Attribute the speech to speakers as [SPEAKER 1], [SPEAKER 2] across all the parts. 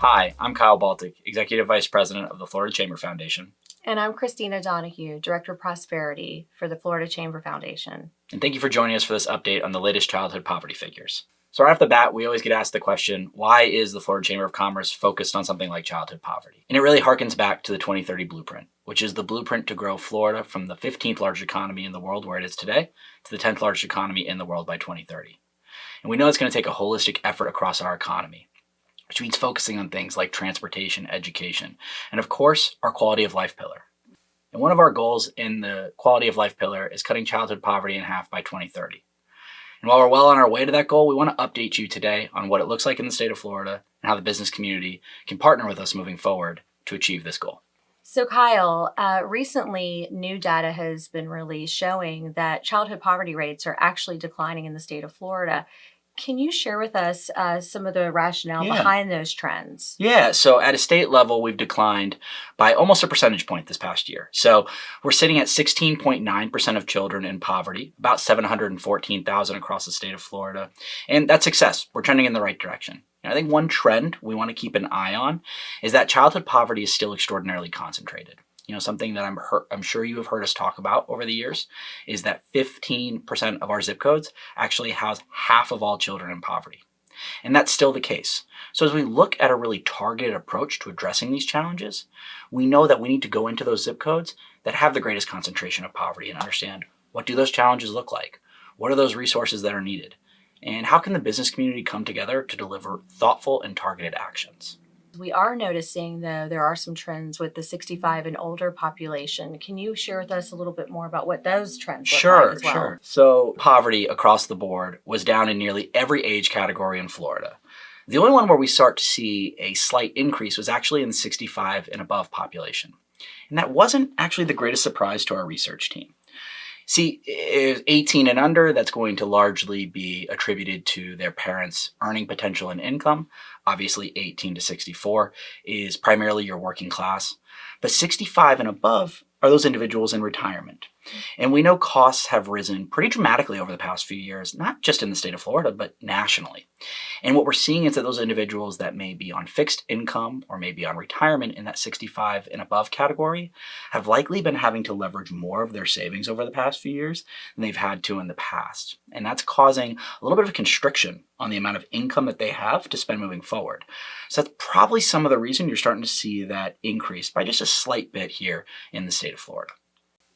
[SPEAKER 1] Hi, I'm Kyle Baltic, Executive Vice President of the Florida Chamber Foundation.
[SPEAKER 2] And I'm Christina Donahue, Director of Prosperity for the Florida Chamber Foundation.
[SPEAKER 1] And thank you for joining us for this update on the latest childhood poverty figures. So right off the bat, we always get asked the question, why is the Florida Chamber of Commerce focused on something like childhood poverty? And it really harkens back to the 2030 blueprint, which is the blueprint to grow Florida from the 15th largest economy in the world where it is today to the 10th largest economy in the world by 2030. And we know it's going to take a holistic effort across our economy, which means focusing on things like transportation, education, and of course, our quality of life pillar. And one of our goals in the quality of life pillar is cutting childhood poverty in half by 2030. And while we're well on our way to that goal, we want to update you today on what it looks like in the state of Florida and how the business community can partner with us moving forward to achieve this goal.
[SPEAKER 2] So Kyle, recently new data has been released showing that childhood poverty rates are actually declining in the state of Florida. Can you share with us some of the rationale behind those trends?
[SPEAKER 1] Yeah, so at a state level, we've declined by almost a percentage point this past year. So we're sitting at 16.9% of children in poverty, about 714,000 across the state of Florida. And that's success. We're trending in the right direction. And I think one trend we want to keep an eye on is that childhood poverty is still extraordinarily concentrated. Something that I'm sure you have heard us talk about over the years is that 15% of our zip codes actually house half of all children in poverty. And that's still the case. So as we look at a really targeted approach to addressing these challenges, we know that we need to go into those zip codes that have the greatest concentration of poverty and understand, what do those challenges look like? What are those resources that are needed? And how can the business community come together to deliver thoughtful and targeted actions?
[SPEAKER 2] We are noticing, though, there are some trends with the 65 and older population. Can you share with us a little bit more about what those trends look like as well?
[SPEAKER 1] Sure. So poverty across the board was down in nearly every age category in Florida. The only one where we start to see a slight increase was actually in the 65 and above population. And that wasn't actually the greatest surprise to our research team. See, 18 and under, that's going to largely be attributed to their parents' earning potential and income. Obviously, 18 to 64 is primarily your working class. But 65 and above are those individuals in retirement. And we know costs have risen pretty dramatically over the past few years, not just in the state of Florida, but nationally. And what we're seeing is that those individuals that may be on fixed income or maybe on retirement in that 65 and above category have likely been having to leverage more of their savings over the past few years than they've had to in the past. And that's causing a little bit of a constriction on the amount of income that they have to spend moving forward. So that's probably some of the reason you're starting to see that increase by just a slight bit here in the state of Florida.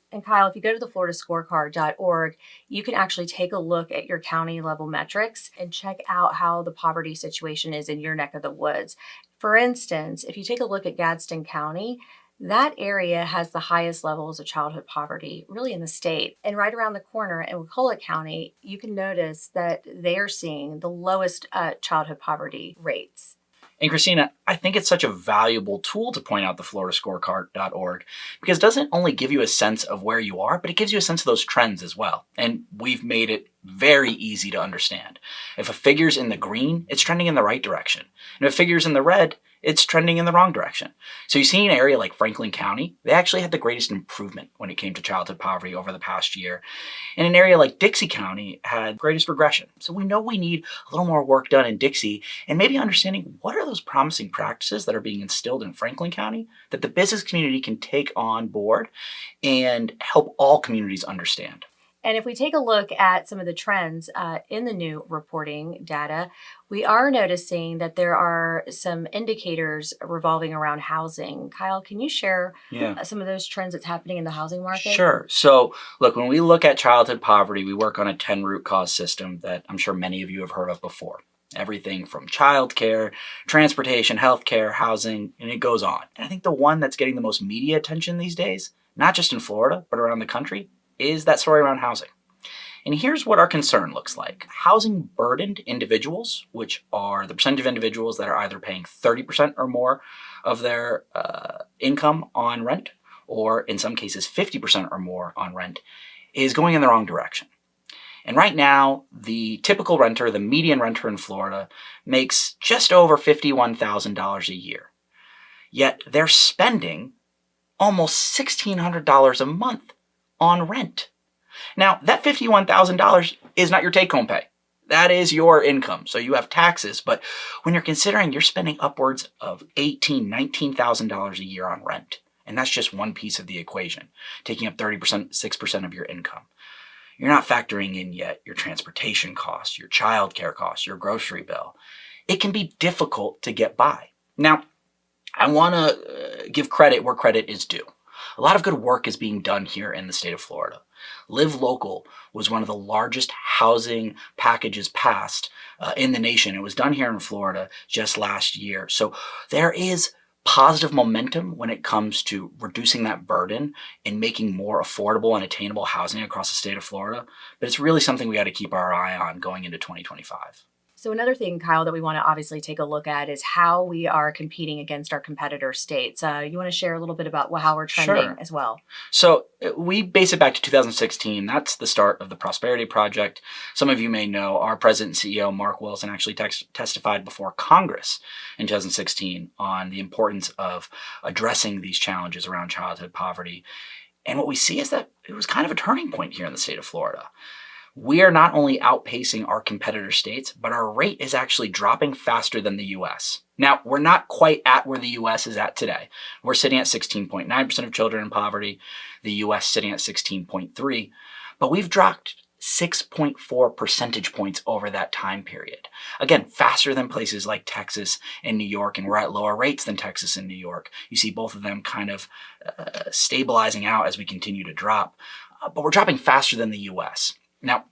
[SPEAKER 2] And Kyle, if you go to the floridascorecard.org, you can actually take a look at your county level metrics and check out how the poverty situation is in your neck of the woods. For instance, if you take a look at Gadsden County, that area has the highest levels of childhood poverty really in the state. And right around the corner in Wakulla County, you can notice that they're seeing the lowest childhood poverty rates.
[SPEAKER 1] And Christina, I think it's such a valuable tool to point out the floridascorecard.org because it doesn't only give you a sense of where you are, but it gives you a sense of those trends as well. And we've made it very easy to understand. If a figure's in the green, it's trending in the right direction. And if a figure's in the red, it's trending in the wrong direction. So you see an area like Franklin County, they actually had the greatest improvement when it came to childhood poverty over the past year. And an area like Dixie County had greatest regression. So we know we need a little more work done in Dixie and maybe understanding what are those promising practices that are being instilled in Franklin County that the business community can take on board and help all communities understand.
[SPEAKER 2] And if we take a look at some of the trends in the new reporting data, we are noticing that there are some indicators revolving around housing. Kyle, can you share some of those trends that's happening in the housing market?
[SPEAKER 1] Sure. So look, when we look at childhood poverty, we work on a 10 root cause system that I'm sure many of you have heard of before. Everything from childcare, transportation, healthcare, housing, and it goes on. And I think the one that's getting the most media attention these days, not just in Florida, but around the country, is that story around housing. And here's what our concern looks like. Housing burdened individuals, which are the percentage of individuals that are either paying 30% or more of their income on rent, or in some cases 50% or more on rent, is going in the wrong direction. And right now, the typical renter, the median renter in Florida, makes just over $51,000 a year. Yet they're spending almost $1,600 a month on rent. Now, that $51,000 is not your take-home pay. That is your income. So you have taxes, but when you're considering you're spending upwards of $18,000, $19,000 a year on rent, and that's just one piece of the equation, taking up 30%, 6% of your income. You're not factoring in yet your transportation costs, your childcare costs, your grocery bill. It can be difficult to get by. Now, I want to give credit where credit is due. A lot of good work is being done here in the state of Florida. Live Local was one of the largest housing packages passed in the nation. It was done here in Florida just last year. So there is positive momentum when it comes to reducing that burden and making more affordable and attainable housing across the state of Florida. But it's really something we got to keep our eye on going into 2025.
[SPEAKER 2] So another thing, Kyle, that we want to obviously take a look at is how we are competing against our competitor states. You want to share a little bit about how we're trending as well?
[SPEAKER 1] So we base it back to 2016. That's the start of the Prosperity Project. Some of you may know our president and CEO, Mark Wilson, actually testified before Congress in 2016 on the importance of addressing these challenges around childhood poverty. And what we see is that it was kind of a turning point here in the state of Florida. We are not only outpacing our competitor states, but our rate is actually dropping faster than the US. Now, we're not quite at where the US is at today. We're sitting at 16.9% of children in poverty, the US sitting at 16.3%, but we've dropped 6.4 percentage points over that time period. Again, faster than places like Texas and New York, and we're at lower rates than Texas and New York. You see both of them kind of stabilizing out as we continue to drop, but we're dropping faster than the US. Now,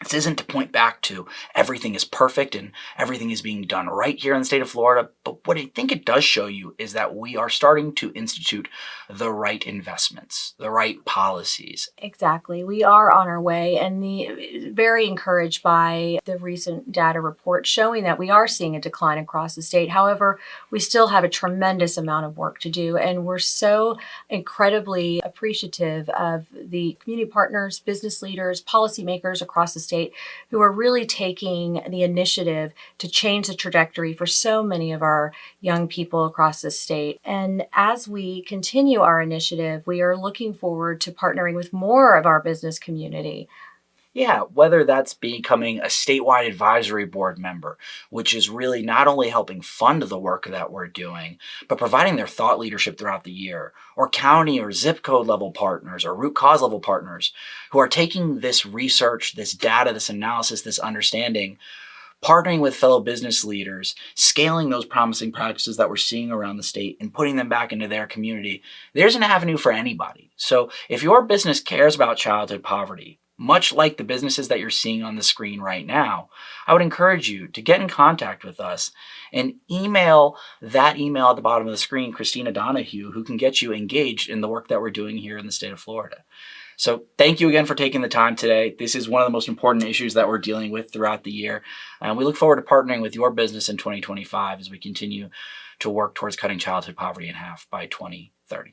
[SPEAKER 1] this isn't to point back to everything is perfect and everything is being done right here in the state of Florida, but what I think it does show you is that we are starting to institute the right investments, the right policies.
[SPEAKER 2] Exactly. We are on our way, and very encouraged by the recent data report showing that we are seeing a decline across the state. However, we still have a tremendous amount of work to do, and we're so incredibly appreciative of the community partners, business leaders, policymakers across the state who are really taking the initiative to change the trajectory for so many of our young people across the state. And as we continue our initiative, we are looking forward to partnering with more of our business community.
[SPEAKER 1] Yeah, whether that's becoming a statewide advisory board member, which is really not only helping fund the work that we're doing, but providing their thought leadership throughout the year, or county or zip code level partners or root cause level partners who are taking this research, this data, this analysis, this understanding, partnering with fellow business leaders, scaling those promising practices that we're seeing around the state and putting them back into their community. There's an avenue for anybody. So if your business cares about childhood poverty, much like the businesses that you're seeing on the screen right now, I would encourage you to get in contact with us and email that email at the bottom of the screen, Christina Donahue, who can get you engaged in the work that we're doing here in the state of Florida. So thank you again for taking the time today. This is one of the most important issues that we're dealing with throughout the year. And we look forward to partnering with your business in 2025 as we continue to work towards cutting childhood poverty in half by 2030.